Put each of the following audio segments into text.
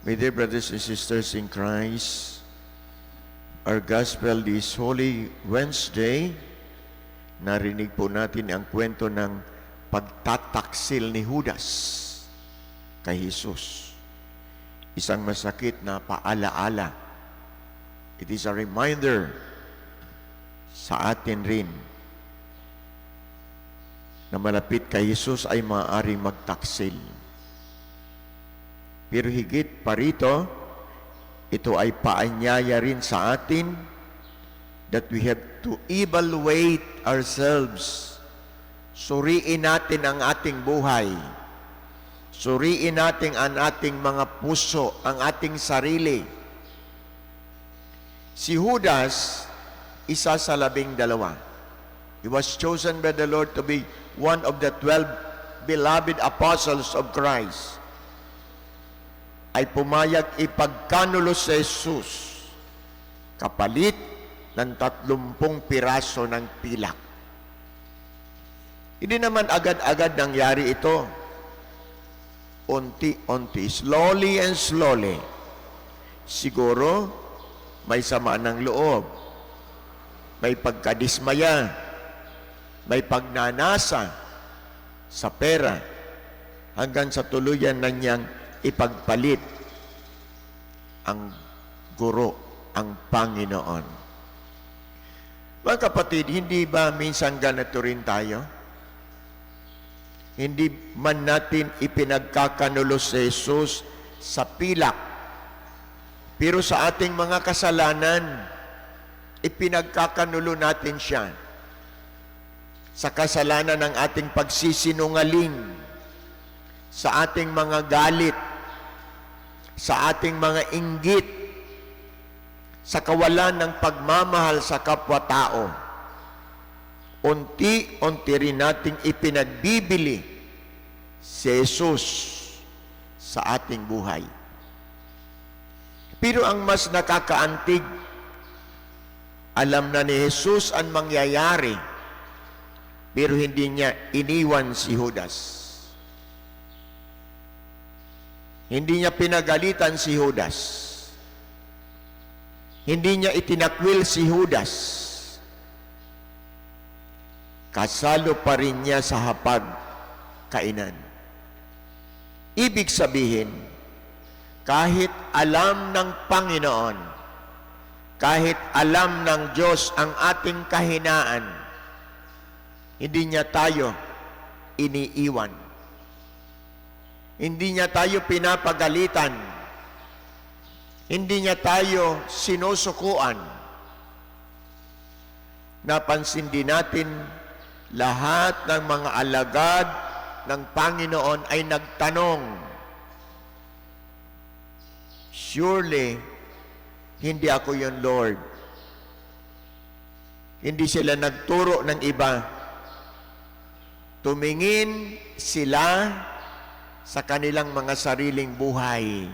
My dear brothers and sisters in Christ, our gospel this Holy Wednesday, narinig po natin ang kwento ng pagtataksil ni Judas kay Jesus. Isang masakit na paalaala. It is a reminder sa atin rin na malapit kay Jesus ay maaaring magtaksil. Pero higit pa rito, ito ay paanyaya rin sa atin that we have to evaluate ourselves. Suriin natin ang ating buhay. Suriin natin ang ating mga puso, ang ating sarili. Si Judas, isa sa 12. He was chosen by the Lord to be one of the 12 beloved apostles of Christ. Ay pumayag ipagkanulo sa Jesus kapalit ng 30 piraso ng pilak. Hindi naman agad-agad nangyari ito. Unti-unti, slowly and slowly. Siguro, may sama ng loob, may pagkadismaya, may pagnanasa sa pera, hanggang sa tuluyan na niyang ipagpalit ang guro, ang Panginoon. Mga kapatid, hindi ba minsan ganito rin tayo? Hindi man natin ipinagkakanulo sa Jesus sa pilak, pero sa ating mga kasalanan, ipinagkakanulo natin siya sa kasalanan ng ating pagsisinungaling, sa ating mga galit, sa ating mga inggit, sa kawalan ng pagmamahal sa kapwa-tao. Unti-unti rin nating ipinagbibili si Jesus sa ating buhay. Pero ang mas nakakaantig, alam na ni Jesus ang mangyayari, pero hindi niya iniwan si Judas. Hindi niya pinagalitan si Judas. Hindi niya itinakwil si Judas. Kasalo pa rin niya sa hapag kainan. Ibig sabihin, kahit alam ng Panginoon, kahit alam ng Diyos ang ating kahinaan, hindi niya tayo iniiwan. Hindi niya tayo pinapagalitan. Hindi niya tayo sinusukuan. Napansin din natin, lahat ng mga alagad ng Panginoon ay nagtanong, surely, hindi ako yun, Lord. Hindi sila nagturo ng iba. Tumingin sila sa kanilang mga sariling buhay.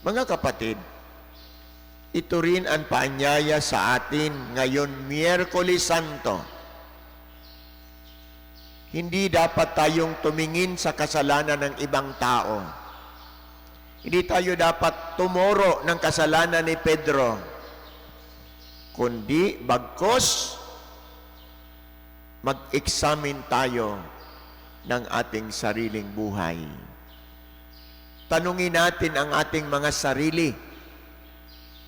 Mga kapatid, ito rin ang paanyaya sa atin ngayon, Miyerkules Santo. Hindi dapat tayong tumingin sa kasalanan ng ibang tao. Hindi tayo dapat tumuro ng kasalanan ni Pedro, kundi bagkus mag-examine tayo ng ating sariling buhay. Tanungin natin ang ating mga sarili.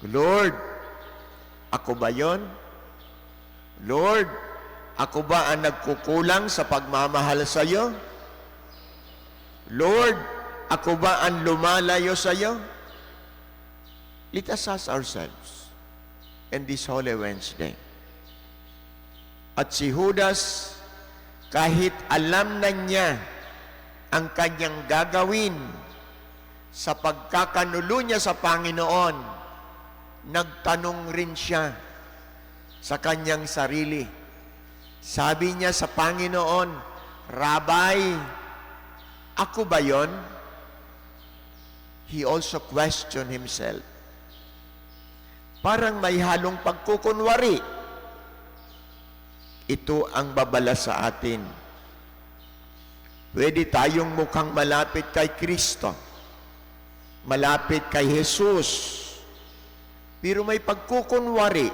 Lord, ako ba yon? Lord, ako ba ang nagkukulang sa pagmamahal sa iyo? Lord, ako ba ang lumalayo sa iyo? Let us ask ourselves in this Holy Wednesday. At si Judas, kahit alam na niya ang kanyang gagawin sa pagkakanulo niya sa Panginoon, nagtanong rin siya sa kanyang sarili. Sabi niya sa Panginoon, Rabbi, ako ba yon? He also questioned himself. Parang may halong pagkukunwari. Ito ang babala sa atin. Pwede tayong mukhang malapit kay Kristo. malapit kay Jesus. Pero may pagkukunwari.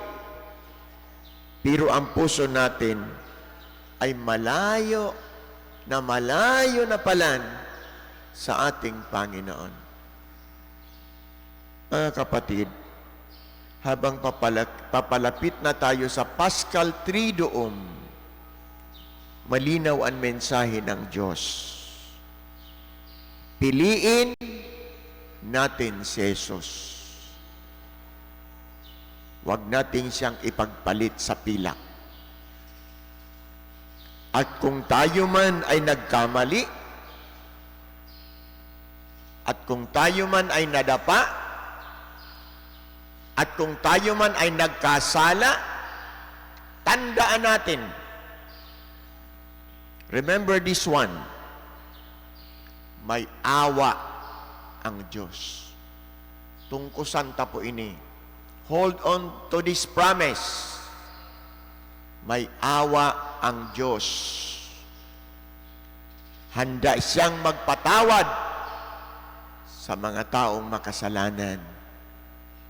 Pero ang puso natin ay malayo na palan sa ating Panginoon. Mga kapatid, habang papalapit na tayo sa Paschal Triduum, malinaw ang mensahe ng Diyos. Piliin natin si Jesus. Huwag natin siyang ipagpalit sa pilak. At kung tayo man ay nagkamali, at kung tayo man ay nadapa, at kung tayo man ay nagkasala, tandaan natin. Remember this one. May awa ang Diyos. Tungkusan ta po ini. Hold on to this promise. May awa ang Diyos. Handa siyang magpatawad sa mga taong makasalanan.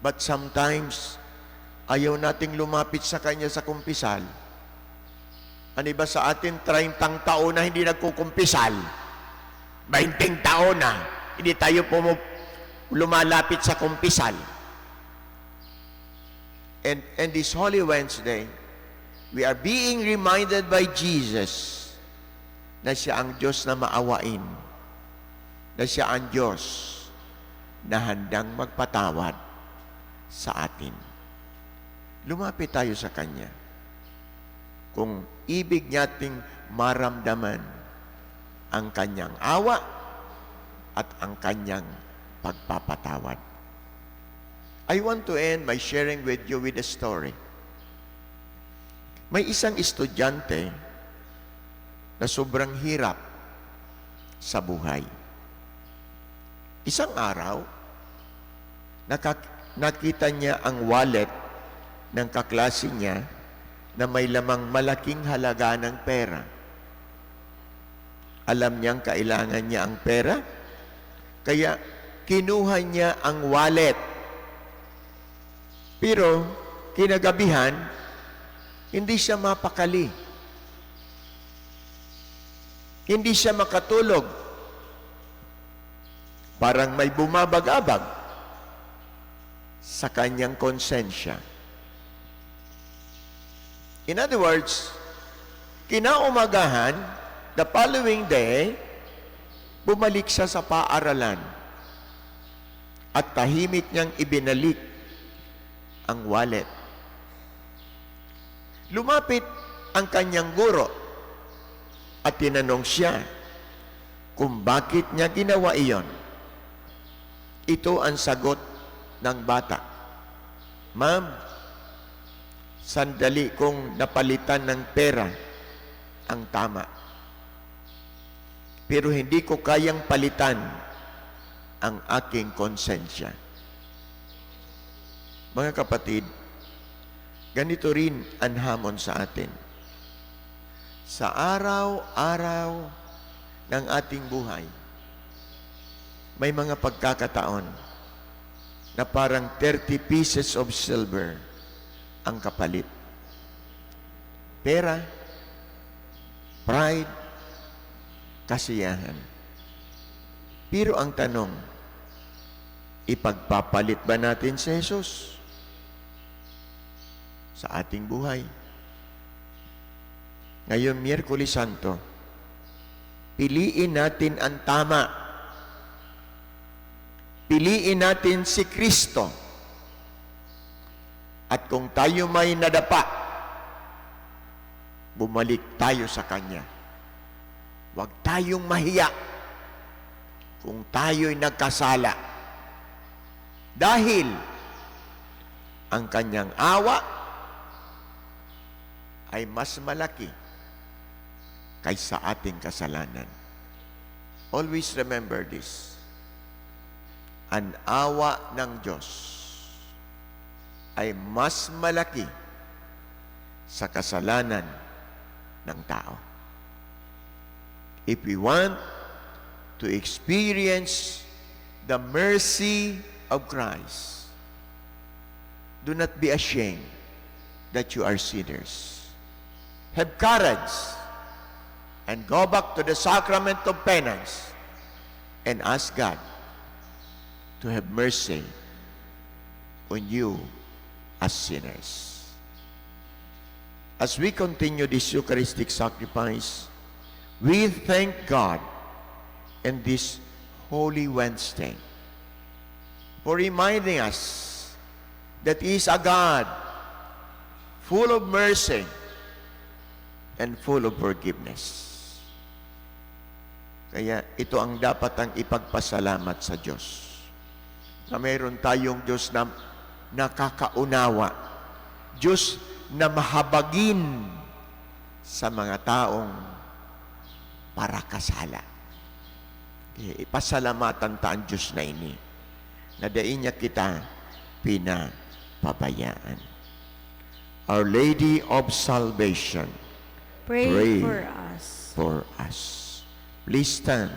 But sometimes, ayaw nating lumapit sa Kanya sa kumpisal. Ano ba sa atin, 30 taon na hindi nagkukumpisal? 20 taon na, hindi tayo lumalapit sa kumpisal. And this Holy Wednesday, we are being reminded by Jesus na siya ang Diyos na maawain, na siya ang Diyos na handang magpatawad sa atin. Lumapit tayo sa Kanya. Kung ibig nating maramdaman ang Kanyang awa at ang Kanyang pagpapatawad. I want to end my sharing with you with a story. May isang estudyante na sobrang hirap sa buhay. Isang araw, nakita niya ang wallet ng kaklase niya na may lamang malaking halaga ng pera. Alam niyang kailangan niya ang pera, kaya kinuha niya ang wallet. Pero, kinagabihan, hindi siya mapakali. Hindi siya makatulog. Parang may bumabag-abag sa kanyang konsensya. In other words, kinaumagahan, the following day, bumalik siya sa paaralan at tahimik niyang ibinalik ang wallet. Lumapit ang kanyang guro at tinanong siya kung bakit niya ginawa iyon. Ito ang sagot ng bata. Ma'am, sandali kong napalitan ng pera ang tama. Pero hindi ko kayang palitan ang aking konsensya. Mga kapatid, ganito rin ang hamon sa atin. Sa araw-araw ng ating buhay, may mga pagkakataon na parang 30 pieces of silver ang kapalit. Pera, pride, kasiyahan. Pero ang tanong, ipagpapalit ba natin si Jesus sa ating buhay? Ngayon, Miyerkules Santo, piliin natin ang tama. Piliin natin si Kristo. At kung tayo may nadapa, bumalik tayo sa Kanya. Huwag tayong mahiya kung tayo'y nagkasala. Dahil ang Kanyang awa ay mas malaki kaysa ating kasalanan. Always remember this. Ang awa ng Diyos ay mas malaki sa kasalanan ng tao. If we want to experience the mercy of Christ. Do not be ashamed that you are sinners. Have courage and go back to the sacrament of penance and ask God to have mercy on you as sinners. As we continue this Eucharistic sacrifice, we thank God in this Holy Wednesday for reminding us that He is a God full of mercy and full of forgiveness. Kaya ito ang dapat ang ipagpasalamat sa Diyos. Na mayroon tayong Diyos na nakakaunawa. Diyos na mahabagin sa mga taong parakasala. Kaya ipasalamatan ta ang Diyos na ini. Na dain niya kita pinapabayaan. Our Lady of Salvation, Pray pray for us. for us. Please stand.